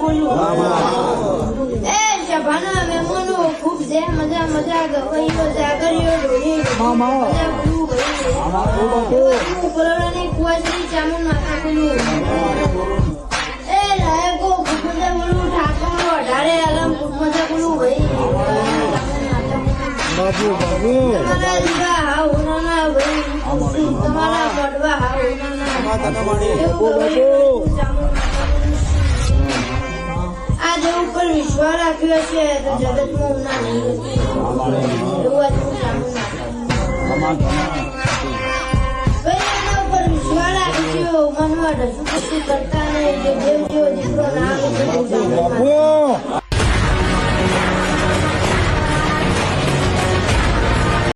બોલું એ સભાના મહેમાનો ખૂબ છે મજા મજા ગવાઈઓ જાગરીઓ ઢોળી મજા બોલું ભાઈ કોરોનાની કુવાસી ચામુન માતા બોલું એ લાયકો ખૂબ મજા બોલું ઠાકોર અઢારે આલમ ખૂબ મજા બોલું ભાઈ તમારા જીવા હા હોનાના ભાઈ તમારા પડવા હા આ જે ઉપર વિશ્વાસ રાખ્યો છે તો જગતમાં ઉના નહીં એવું એના ઉપર વિશ્વાસ રાખ્યો મનમાં ઢસુપસી કરતા નહીં જે દેવ જેવો દીકરો ના